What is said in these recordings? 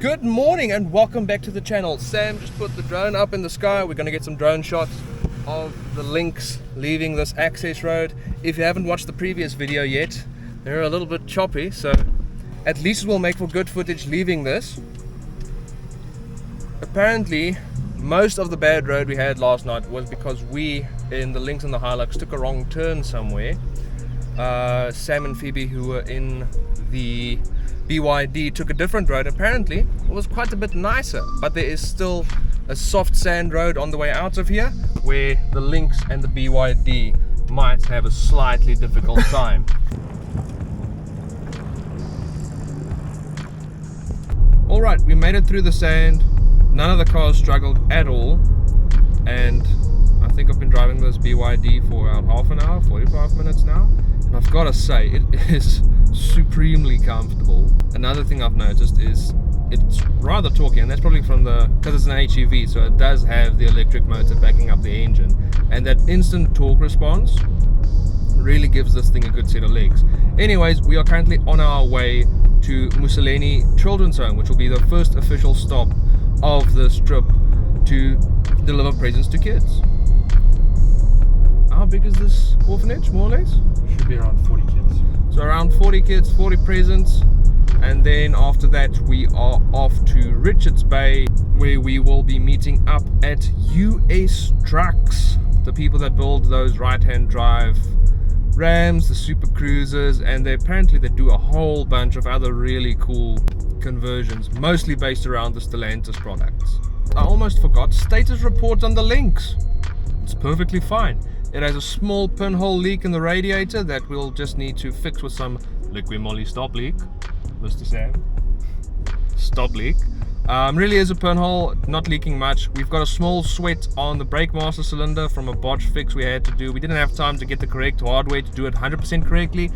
Good morning and welcome back to the channel. Sam just put the drone up in the sky. We're going to get some drone shots of the lynx leaving this access road. If you haven't watched the previous video yet, they're a little bit choppy, so at least it will make for good footage leaving this. Apparently, most of the bad road we had last night was because we, in the Lynx and the Hilux, took a wrong turn somewhere. Sam and Phoebe, who were in the BYD, took a different road. Apparently it was quite a bit nicer, but there is still a soft sand road on the way out of here where the Lynx and the BYD might have a slightly difficult time. Alright, we made it through the sand. None of the cars struggled at all, and I think I've been driving this BYD for about half an hour, 45 minutes now, and I've got to say it is supremely comfortable. Another thing I've noticed is it's rather torquey, and that's probably because it's an HEV, so it does have the electric motor backing up the engine, and that instant torque response really gives this thing a good set of legs. Anyways, we are currently on our way to Mussolini Children's Home, which will be the first official stop of this trip to deliver presents to kids. How big is this orphanage, more or less? Should be around 40 kids. So around 40 kids, 40 presents, and then after that we are off to Richards Bay, where we will be meeting up at US Trucks, the people that build those right-hand drive Rams, the Super Cruisers, and apparently they do a whole bunch of other really cool conversions, mostly based around the Stellantis products. I almost forgot, status report on the Lynx. It's perfectly fine. It has a small pinhole leak in the radiator that we'll just need to fix with some liquid moly stop leak. Mr. Sam. Stop leak. Really is a pinhole, not leaking much. We've got a small sweat on the brake master cylinder from a botch fix we had to do. We didn't have time to get the correct hardware to do it 100% correctly.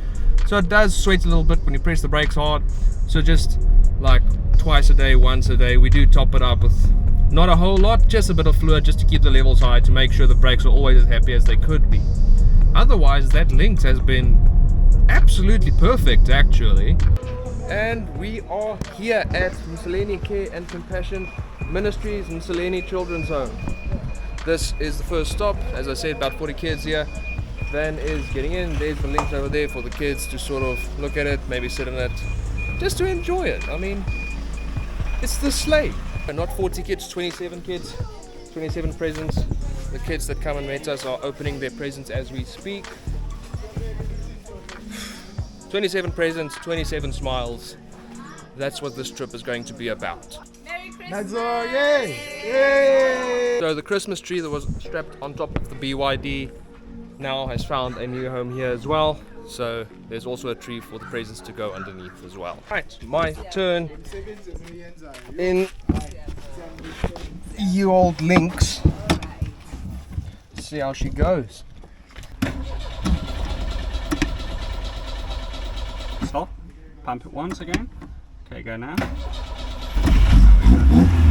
So it does sweat a little bit when you press the brakes hard. So just like twice a day, once a day, we do top it up with not a whole lot, just a bit of fluid just to keep the levels high, to make sure the brakes are always as happy as they could be. Otherwise, that Lynx has been absolutely perfect actually. And we are here at Mussolini Care and Compassion Ministries, Mussolini Children's Home. This is the first stop. As I said, about 40 kids here. Van is getting in. There's the Lynx over there for the kids to sort of look at it, maybe sit in it, just to enjoy it. I mean, it's the sleigh. And not 40 kids, 27 kids, 27 presents. The kids that come and meet us are opening their presents as we speak. 27 presents, 27 smiles. That's what this trip is going to be about. Merry Christmas! Yay! Yay! So the Christmas tree that was strapped on top of the BYD now has found a new home here as well. So there's also a tree for the presents to go underneath as well. Right, my turn in you old Lynx. See how she goes. Stop. Pump it once again. Okay, go now. Don't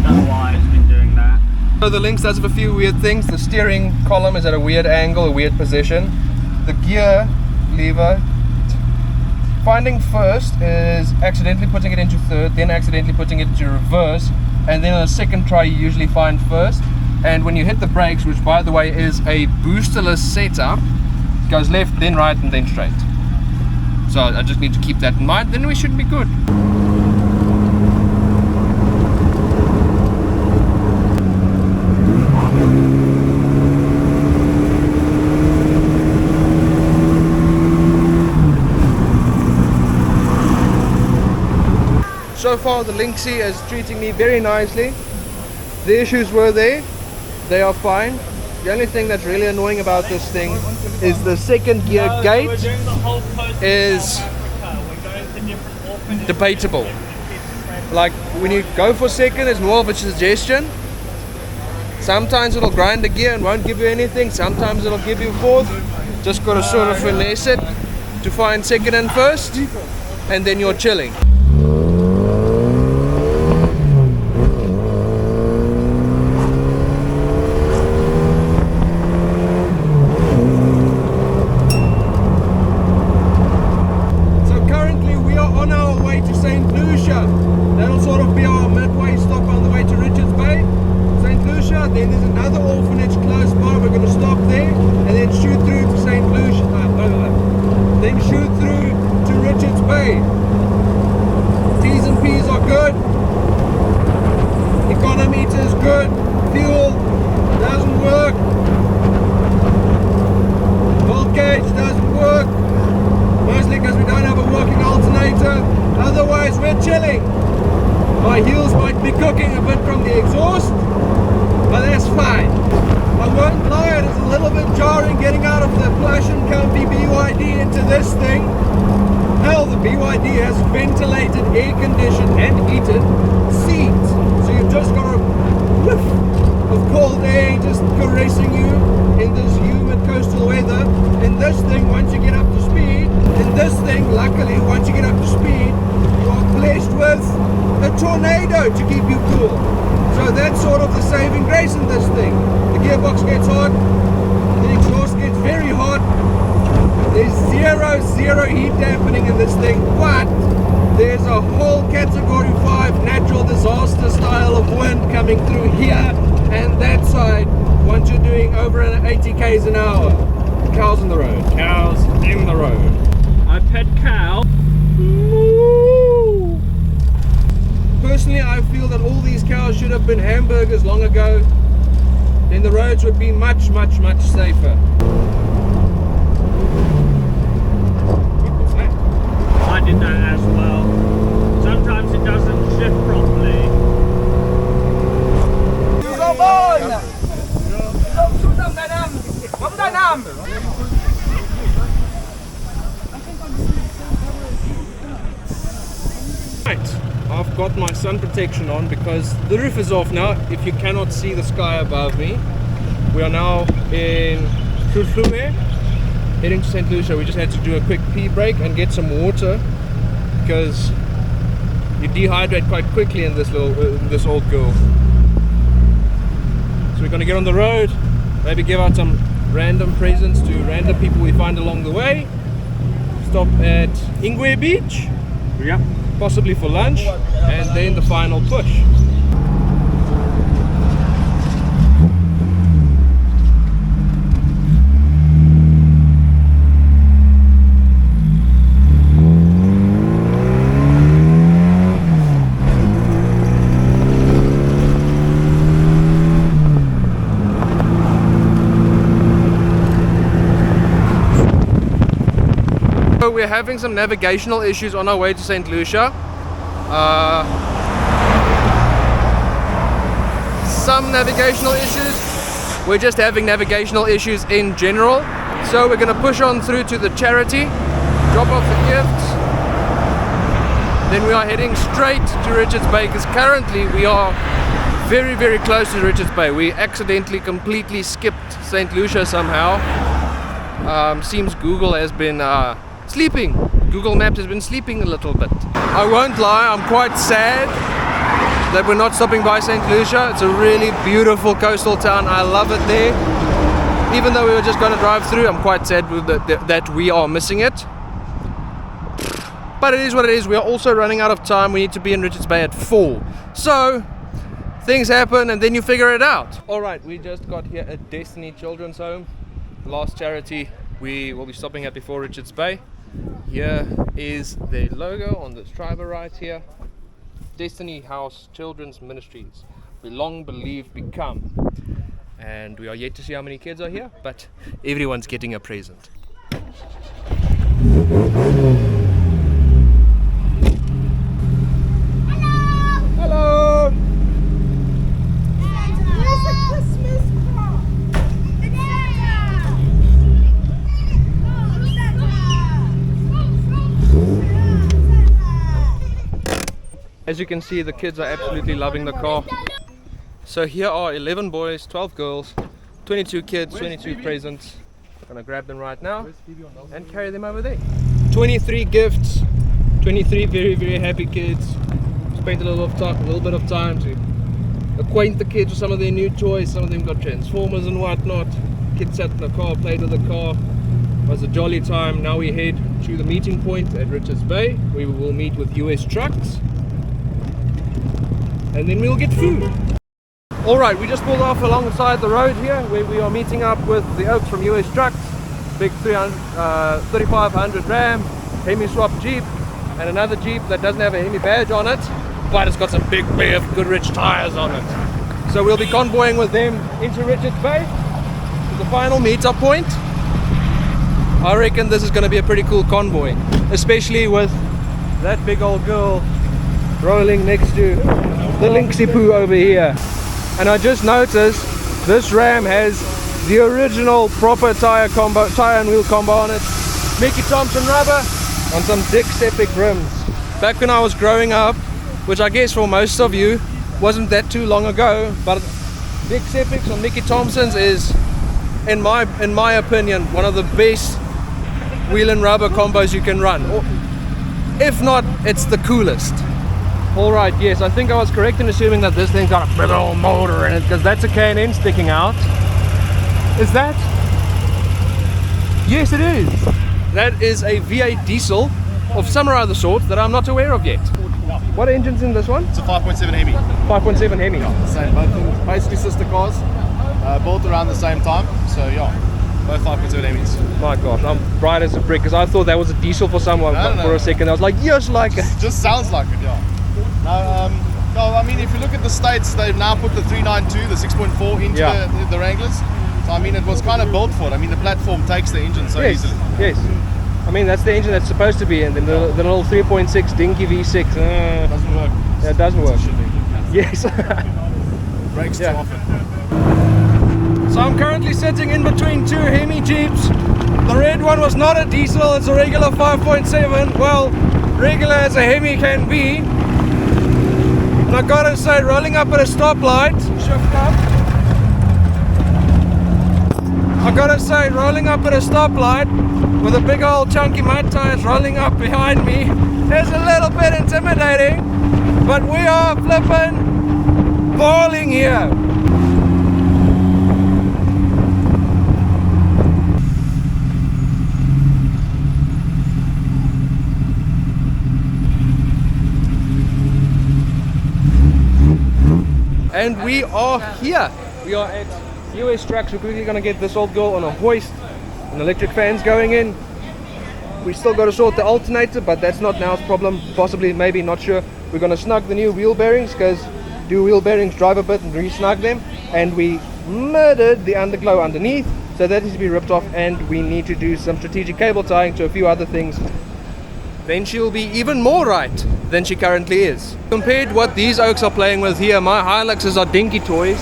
know why it's been doing that. So the Lynx does have a few weird things. The steering column is at a weird angle, a weird position. The gear lever, finding first is accidentally putting it into third, then accidentally putting it into reverse, and then on a second try you usually find first. And when you hit the brakes, which by the way is a boosterless setup, it goes left, then right, and then straight. So I just need to keep that in mind, then we should be good. So far the Lynxie is treating me very nicely. The issues were there, they are fine. The only thing that's really annoying about this thing is the second gear gate is debatable. Like when you go for second, it's more of a suggestion. Sometimes it'll grind the gear and won't give you anything, sometimes it'll give you fourth. Just got to sort of finesse it to find second and first, and then you're chilling. That'll sort of be our midway stop on the way to Richards Bay, St. Lucia. Then there's another orphanage close by. We're going to stop there and then shoot through to St. Lucia. Then shoot through to Richards Bay. T's and P's are good. Econometer is good. Fuel doesn't work. Volt gauge doesn't work. Mostly because we don't have a working alternator. Otherwise we're chilling. My heels might be cooking a bit from the exhaust, but that's fine. I won't lie, it is a little bit jarring getting out of the plush and comfy BYD into this thing. Hell, the BYD has ventilated, air-conditioned and heated seats. So you've just got a whiff of cold air just caressing you in this humid coastal weather. In this thing, once you get up to speed, luckily, once you get up to speed, you are blessed with a tornado to keep you cool. So that's sort of the saving grace in this thing. The gearbox gets hot, the exhaust gets very hot. There's zero heat dampening in this thing, but there's a whole category 5 natural disaster style of wind coming through here and that side once you're doing over 80 k's an hour. Cows in the road, cows in the road. I pet cow. Moo. Personally, I feel that all these cows should have been hamburgers long ago. Then the roads would be much safer. I did that as well. Sometimes it doesn't shift properly. Right, I've got my sun protection on because the roof is off now. If you cannot see the sky above me, we are now in Kruflume, heading to St. Lucia. We just had to do a quick pee break and get some water because you dehydrate quite quickly in this old girl. So we're going to get on the road, maybe give out some random presents to random people we find along the way. Stop at Ingwe Beach. Yep. Possibly for lunch, and then the final push. So we're having some navigational issues on our way to St. Lucia. Some navigational issues. We're just having navigational issues in general. So we're going to push on through to the charity, drop off the gifts. Then we are heading straight to Richards Bay because currently we are very close to Richards Bay. We accidentally completely skipped St. Lucia somehow. Seems Google has been sleeping. Google Maps has been sleeping a little bit. I won't lie, I'm quite sad that we're not stopping by St. Lucia. It's a really beautiful coastal town. I love it there. Even though we were just going to drive through, I'm quite sad with that we are missing it. But it is what it is. We are also running out of time. We need to be in Richards Bay at 4. So things happen and then you figure it out. Alright, we just got here at Destiny Children's Home. The last charity we will be stopping at before Richards Bay. Here is the logo on the driver right here. Destiny House Children's Ministries. We long believe become. And we are yet to see how many kids are here, but everyone's getting a present. Hello! Where's the Christmas card? As you can see, the kids are absolutely loving the car. So here are 11 boys, 12 girls, 22 kids, 22 presents. I'm gonna grab them right now and carry them over there. 23 gifts, 23 very happy kids. Spent a little bit of time to acquaint the kids with some of their new toys. Some of them got Transformers and whatnot. Kids sat in the car, played with the car. It was a jolly time. Now we head to the meeting point at Richards Bay. We will meet with US trucks. and then we'll get food. Alright, we just pulled off alongside the road here where we are meeting up with the Oaks from US Trucks. Big 3500 Ram, Hemi swap Jeep, and another Jeep that doesn't have a Hemi badge on it, but it's got some big BF Goodrich tires on it. So we'll be convoying with them into Richards Bay to the final meetup point. I reckon this is going to be a pretty cool convoy, especially with that big old girl rolling next to the Lynxie Poo over here. And I just noticed this Ram has the original proper tire and wheel combo on it. Mickey Thompson rubber on some Dick Seppic rims. Back when I was growing up, which I guess for most of you wasn't that too long ago, but Dick Seppics on Mickey Thompsons is, in my opinion, one of the best wheel and rubber combos you can run. Or, if not, it's the coolest. Alright, yes, I think I was correct in assuming that this thing's got a big old motor in it, because that's a K&N sticking out. Is that? Yes, it is. That is a V8 diesel of some or other sort that I'm not aware of yet. What engine's in this one? It's a 5.7 Hemi. 5.7 Hemi. Yeah, same, both basically sister cars, built around the same time. So yeah, both 5.7 Hemis. My gosh, I'm bright as a brick because I thought that was a diesel for someone for a second. I was like, yes, like it. Just sounds like it, yeah. No, I mean, if you look at the States, they've now put the 392, the 6.4 into the Wranglers. So I mean, it was kind of built for it. I mean, the platform takes the engine so easily. Yes. I mean, that's the engine that's supposed to be in. The little 3.6 dinky V6. Doesn't work. Yeah, it doesn't work. Yes. Breaks too often. So I'm currently sitting in between two Hemi Jeeps. The red one was not a diesel, it's a regular 5.7. Well, regular as a Hemi can be. And I gotta say, rolling up at a stoplight, shift up. I gotta say, rolling up at a stoplight with a big old chunky mud tires rolling up behind me is a little bit intimidating, but we are flipping balling here. And we are here. We are at US Trucks. We're quickly going to get this old girl on a hoist. An electric fan's going in. We still got to sort the alternator, but that's not now's problem. Possibly, maybe, not sure. We're going to snug the new wheel bearings, because do wheel bearings drive a bit and re-snug them. And we murdered the underglow underneath, so that needs to be ripped off. And we need to do some strategic cable tying to a few other things. Then she'll be even more right than she currently is. Compared to what these Oaks are playing with here, my Hiluxes are dinky toys.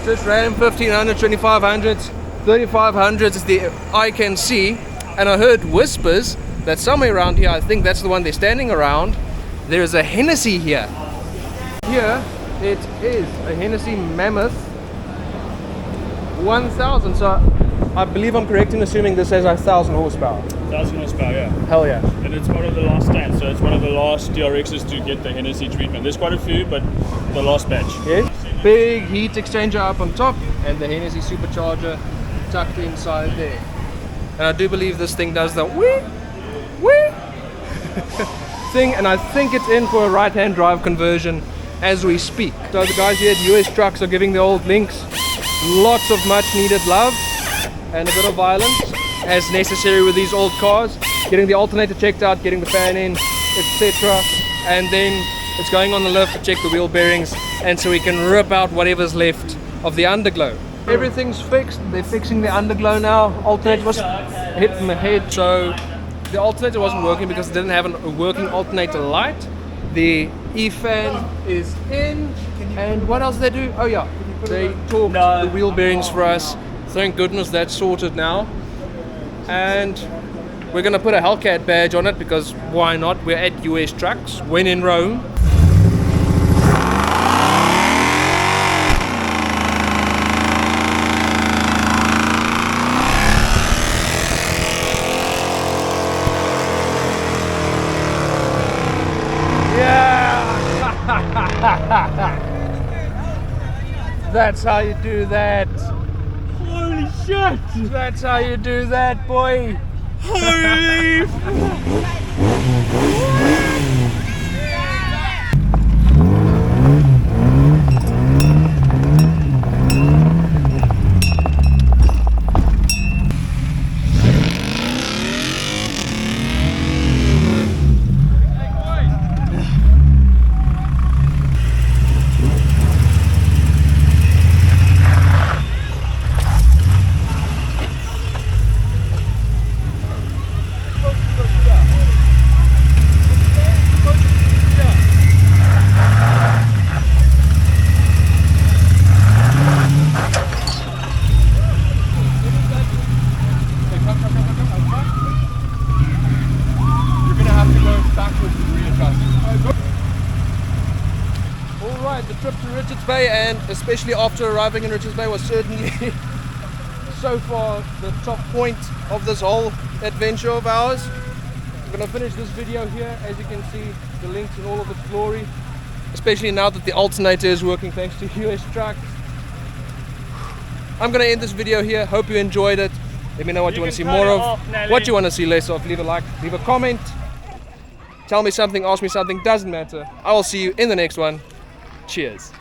This Ram 1500, 2500s, 3500s is the I can see. And I heard whispers that somewhere around here, I think that's the one they're standing around, there is a Hennessy here. Here it is a Hennessy Mammoth 1000. So I believe I'm correct in assuming this has 1000 horsepower. 1000 horsepower, yeah. Hell yeah. And it's one of the last stands, so it's one of the last DRXs to get the Hennessy treatment. There's quite a few, but the last batch. Yeah. Big heat exchanger up on top, and the Hennessy supercharger tucked inside there. And I do believe this thing does the wee thing, and I think it's in for a right-hand drive conversion as we speak. So the guys here at US Trucks are giving the old Lynx lots of much needed love and a bit of violence as necessary with these old cars, getting the alternator checked out, getting the fan in, etc. And then it's going on the lift to check the wheel bearings, and so we can rip out whatever's left of the underglow. Everything's fixed. They're fixing the underglow now. Alternator was hit in the head, so the alternator wasn't working because it didn't have a working alternator light. The E-fan is in, and what else did they do? Oh yeah, they torqued the wheel bearings for us. Thank goodness that's sorted now. And we're gonna put a Hellcat badge on it because why not? We're at US Trucks, when in Rome. That's how you do that. Holy shit! That's how you do that, boy. Holy! Alright, the trip to Richards Bay, and especially after arriving in Richards Bay, was certainly so far the top point of this whole adventure of ours. I'm going to finish this video here. As you can see, the links in all of its glory, especially now that the alternator is working thanks to US Trucks. I'm going to end this video here. Hope you enjoyed it. Let me know what you want to see more of, what you want to see less of. Leave a like, leave a comment. Tell me something, ask me something, doesn't matter. I will see you in the next one. Cheers.